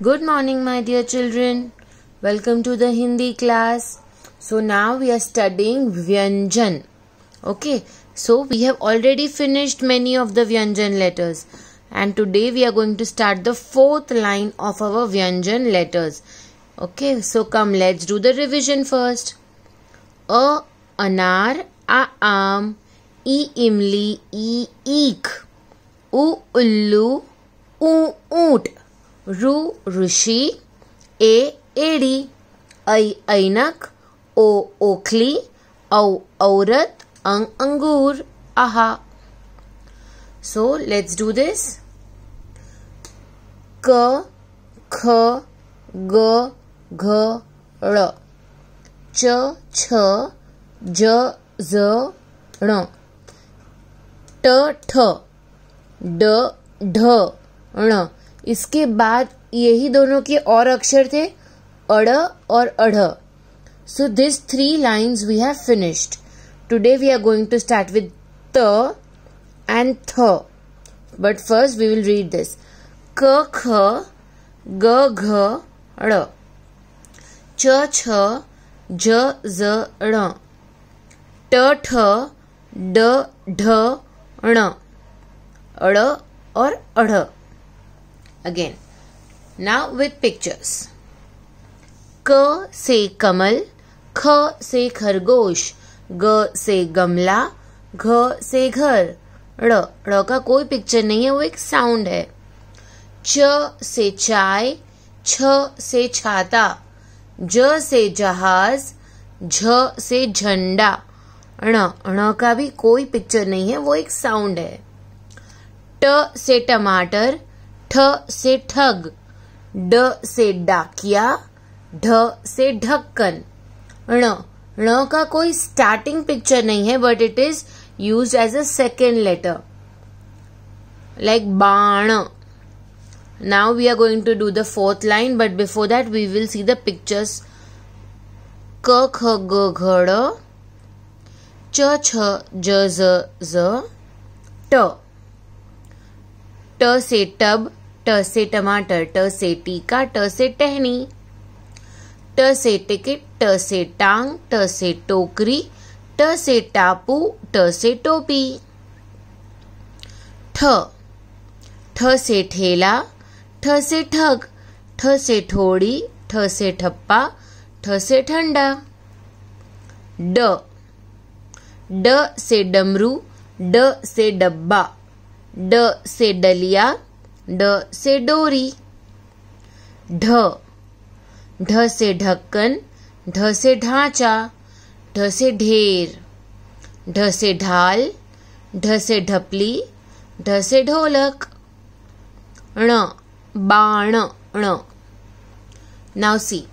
Good morning, my dear children. Welcome to the Hindi class. So now we are studying Vyanjan. Okay, so we have already finished many of the Vyanjan letters. And today we are going to start the fourth line of our Vyanjan letters. Okay, so come, let's do the revision first. A anar, a aam, e imli, e eek, u ullu, u oot, ru rushi, a edi, I ainak, o okhli, au aurat, ang angur, aha. So let's do this. K, kh, g, gh, r, ch, ch, j, z, ण, ट, ठ, ड, ढ, ण. इसके बाद यही दोनों के और अक्षर थे अड़ और अढ़. So these three lines we have finished. Today we are going to start with t and th. But first we will read this. K, kh, g, gh, r, ch, ch, j, z, ण, ट, ठ, ड, ढ, ण, अड़ और अढ़. Again. Now with pictures. क से कमल, ख से खरगोश, ग से गमला, घ से घर, ड़ का कोई पिक्चर नहीं है, वो एक साउंड है. च से चाय, छ से छाता, ज से जहाज, झ से झंडा, ण का भी कोई पिक्चर नहीं है, वो एक साउंड है. ट से टमाटर, ठ से ठग, ड से डाकिया, ढ से ढक्कन. ण का कोई स्टार्टिंग पिक्चर नहीं है, but it is used as a second letter, like बाण. Now we are going to do the fourth line, but before that we will see the pictures. क, ख, ग, घ, ड़, च, छ, ज, z, ट. ट से टब, ट से टमाटर, ट से टीका, ट से टहनी, ट से टिकट, ट से टांग, ट से टोकरी, ट से टापू, ट से टोपी. ठ, ठ से ठेला, ठ से ठग, ठ से ठोड़ी, ठ से ठप्पा, ठ से ठंडा. ड, ड से डमरू, ड से डब्बा, ड से डलिया, ड से डोरी. ढ, ढ से ढक्कन, ढ से ढांचा, ढ से ढेर, ढ से ढाल, ढ से ढपली, ढ से ढोलक. ण, बाण, ण. Now see,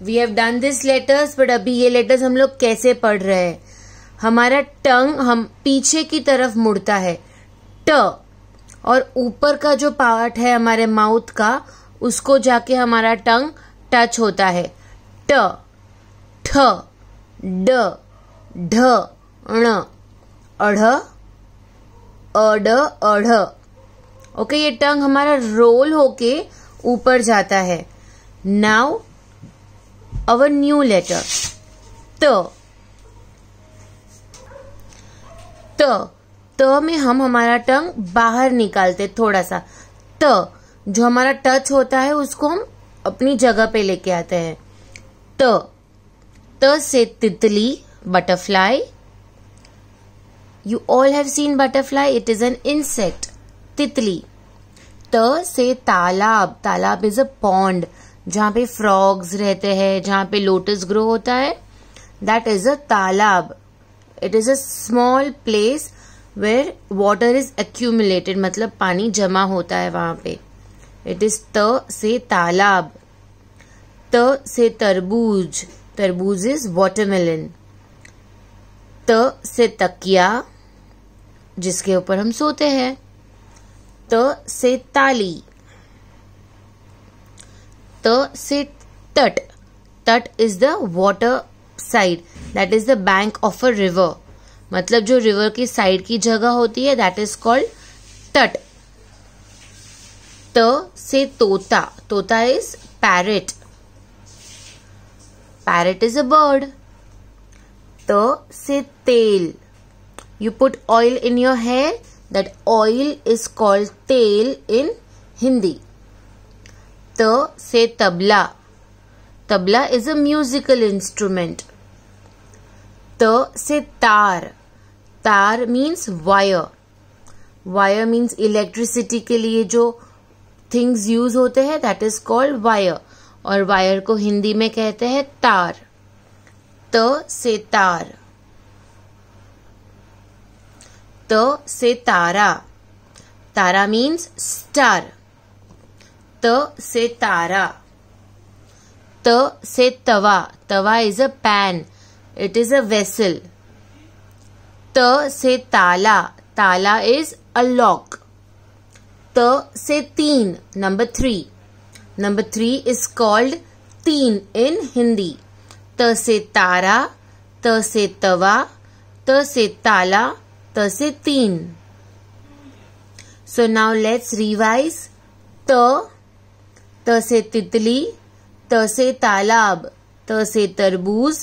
we have done this letters, but अभी ये लेटर्स हम लोग कैसे पढ़ रहे हैं. हमारा टंग हम पीछे की तरफ मुड़ता है, ट, और ऊपर का जो पार्ट है हमारे माउथ का, उसको जाके हमारा टंग टच होता है. ट, ठ, ड, ढ, ण, अढ़, अड, अढ़. ओके, ये टंग हमारा रोल होके ऊपर जाता है. नाउ अवर न्यू लेटर त. त में हम हमारा टंग बाहर निकालते थोड़ा सा. त जो हमारा टच होता है उसको हम अपनी जगह पे लेके आते हैं. त से तितली, butterfly. You all have seen butterfly, it is an insect. तितली. त से तालाब, तालाब इज अ पॉन्ड, जहां पे फ्रॉग्स रहते हैं, जहां पे लोटस ग्रो होता है, दैट इज अ तालाब. It is a small place where water is accumulated, मतलब पानी जमा होता है वहां पे. इट इज त से तालाब. त से तरबूज, तरबूज इज वाटरमेलन. त से तकिया, जिसके ऊपर हम सोते हैं. त से ताली. त से तट, तट is the water side, that is the bank of a river, मतलब जो रिवर की साइड की जगह होती है, दैट इज कॉल्ड तट. त से तोता, तोता is parrot, parrot is a bird. त से तेल, you put oil in your hair, that oil is called तेल in Hindi. त से tabla, tabla is a musical instrument. त से तार, तार means wire, wire means electricity के लिए जो things use होते हैं that is called wire, और wire को हिंदी में कहते हैं तार. त से तार. त से तारा, तारा means star. त से तारा. त से तवा, तवा is a pan, it is a vessel. त से ताला, ताला is a lock. त से तीन, number 3. Number 3 is called तीन in Hindi. त से तारा, त से तवा, त से ताला, त से तीन. So now let's revise. त से तितली, त से तालाब, त से तरबूज,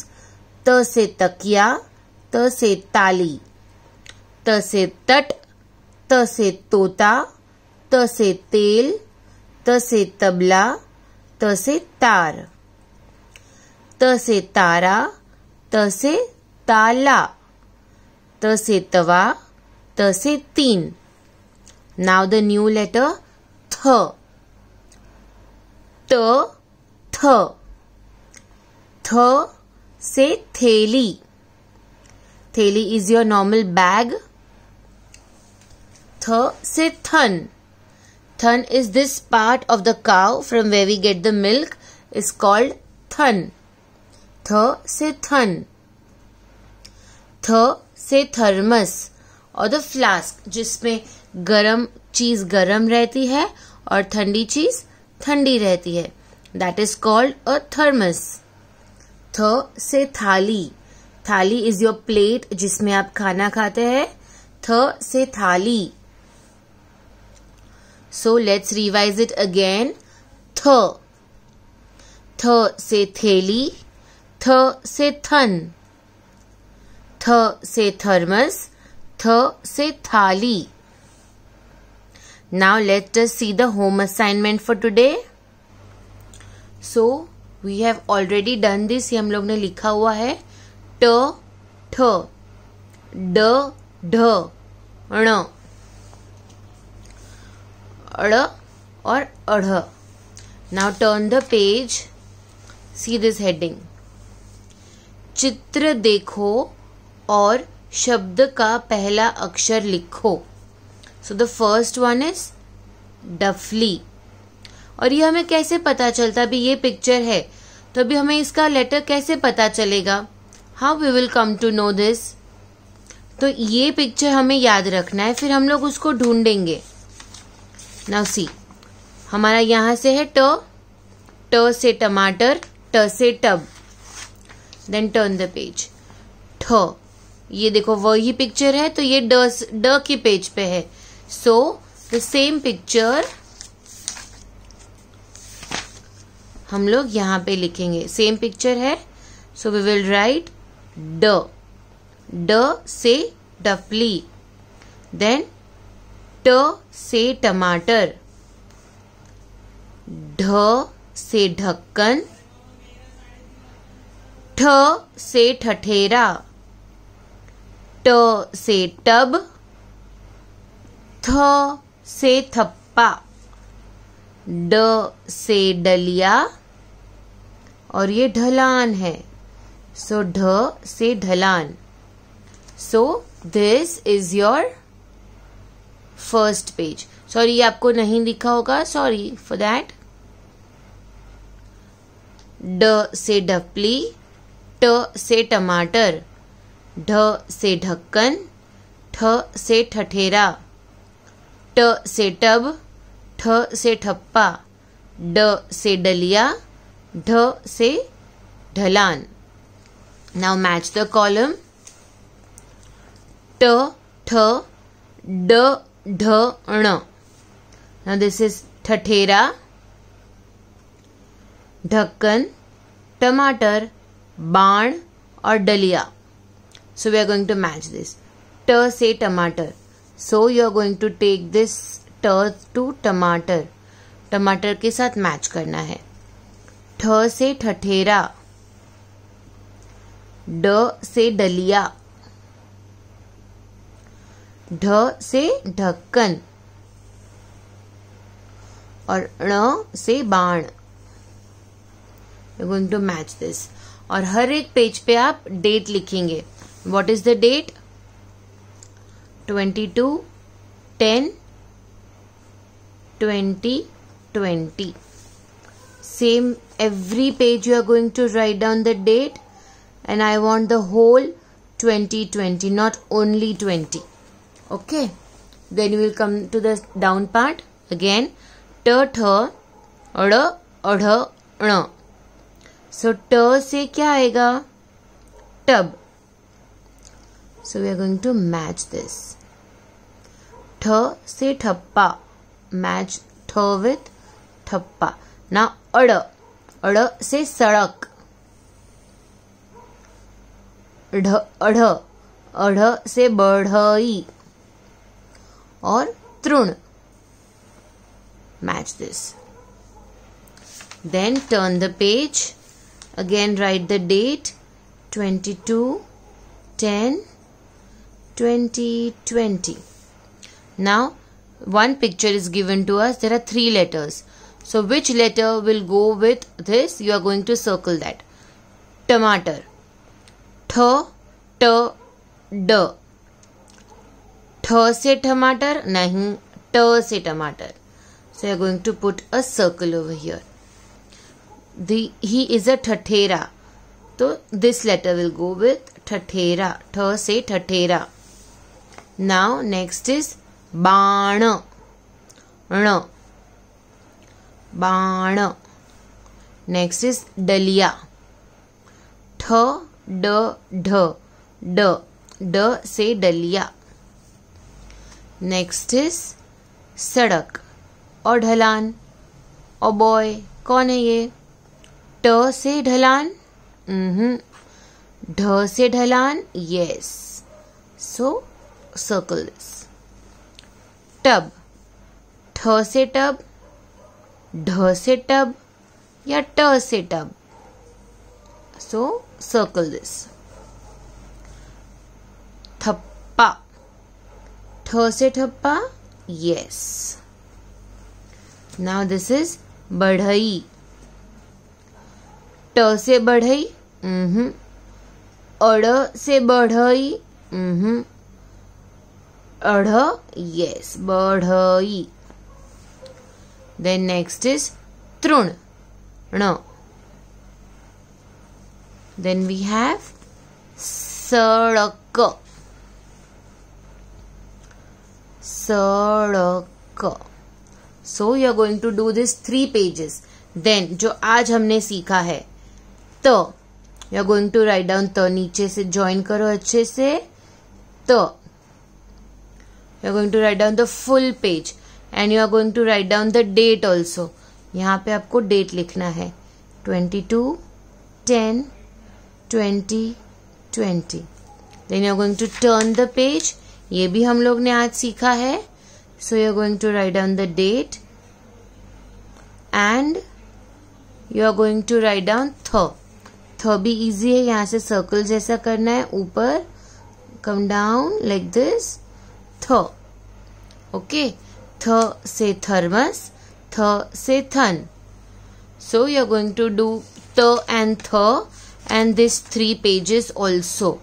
त से तकिया, त से ताली. त से तट, त से तोता, त से तेल, त से तबला, त से तार. त से तारा, त से ताला, त से तवा, त से तीन. Now the new letter थ. त थ. थ से थैली, थैली is your normal bag. थ से थन, थन is this part of the cow from where we get the milk is called थन. थ से थन. थ से थर्मस और द फ्लास्क, जिसमें गरम चीज गरम रहती है और ठंडी चीज ठंडी रहती है, that is called a thermos. थ से थाली, थाली इज योर प्लेट जिसमें आप खाना खाते हैं. थ से थाली. So let's revise it again. थ. थ से थैली, थ से थन, थ से थर्मस, थ से थाली. Now let us see the home assignment for today. So we have already done this. ये हम लोग ने लिखा हुआ है. ट ठ, ड ढ, ण, अड़ और अढ़. Now turn the page. See this heading. चित्र देखो और शब्द का पहला अक्षर लिखो. So the first one is डफली. और ये हमें कैसे पता चलता, अभी ये पिक्चर है तो अभी हमें इसका लेटर कैसे पता चलेगा? How we will come to know this? तो ये पिक्चर हमें याद रखना है, फिर हम लोग उसको ढूंढेंगे. नाउ सी, हमारा यहां से है ट, ट से टमाटर, ट से tub. Then turn the page. ठ, ये देखो वही पिक्चर है तो ये ड की पेज पे है. सो द सेम पिक्चर हम लोग यहाँ पे लिखेंगे. सेम पिक्चर है, सो वी विल राइट ड. ड से डफली. देन ट से टमाटर, ढ से ढक्कन, ठ से ठठेरा, ट से टब, थ से थप्पा, ड से डलिया, और ये ढलान है. सो ढ से ढलान. So this is your first page. Sorry ये आपको नहीं लिखा होगा, सॉरी फॉर दैट. ड से ढपली, ट से टमाटर, ढ से ढक्कन, ठ से ठठेरा, ट से टब, ठ से ठप्पा, ड से डलिया, ढ से ढलान. Now match the column. ट ठ ड ढ ण. नाउ दिस इज ठठेरा, ढक्कन, टमाटर, बाण और डलिया. So we are going to match this. ट से टमाटर. So you are going to take this ट to टमाटर. टमाटर के साथ मैच करना है. ठ से ठठेरा, ड से डलिया, ढ से ढक्कन और ण से बाण. You going to match this. और हर एक पेज पे आप डेट लिखेंगे. What is the date? 22, 10, 2020. Same every page you are going to write down the date, and I want the whole 2020, not only 20. Okay, then you will come to the down part again. ट ठ अड़ अढ़ ण. So ट से क्या आएगा? Tub. So we are going to match this. ठ से ठप्पा, match ठ with ठप्पा. Now अड़, अड़ से सड़क, ढ अढ़, अढ़ से बढ़ई और तृण. Match this. Then turn the page. Again write the date 22, 10, 2020. Now one picture is given to us. There are 3 letters. So which letter will go with this? You are going to circle that. Tomato. ठ, ट, ड. ठ से टमाटर नहीं, ट से टमाटर. So you are going to put a circle over here. He is a Thathera. So this letter will go with ठठेरा. ठ से ठठेरा. Now next is बाण. ण, बाण. Next is डलिया. ठ, ड, ढ, ड, ड से डलिया. Next is सड़क और ढलान. ओ बॉय, कौन है ये? ट से ढलान. ढ से ढलान. Yes. So circle this. Tub. ठ से टब, ढ से टब या ट से टब. So circle this. थप्पा. ठ से ठप्पा. यस. Now this is बढ़ई. ट से बढ़ई. अड़ से बढ़ई. अढ़. Yes, बढ़ई. Then next is तृण. ण. Then we have सड़क. सड़क. So you are going to do this 3 pages. Then जो आज हमने सीखा है तो you are going to write down तो. नीचे से join करो अच्छे से. तो you are going to write down the full page and you are going to write down the date also. यहाँ पे आपको date लिखना है 22, 10, 2020. Then you are going to turn the page. ये भी हम लोग ने आज सीखा है. So you are going to write down the date and you are going to write down थ. थ भी easy है. यहाँ से circle जैसा करना है. ऊपर come down like this. थ. Okay. थ से थर्मस. थ से थन. So you are going to do त and th and these 3 pages also.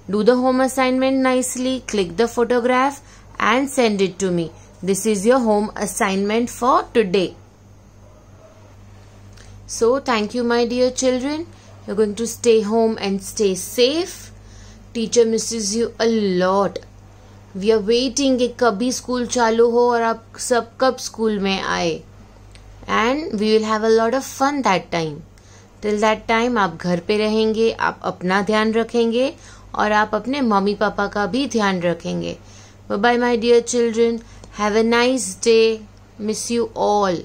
Do the home assignment nicely. Click the photograph and send it to me. This is your home assignment for today. So thank you my dear children. You're going to stay home and stay safe. Teacher misses you a lot. We are waiting कि कभी school चालू हो और आप सब कब school में आए. And we will have a lot of fun that time. Till that time आप घर पे रहेंगे, आप अपना ध्यान रखेंगे और आप अपने मम्मी पापा का भी ध्यान रखेंगे. Bye bye my dear children. Have a nice day. Miss you all.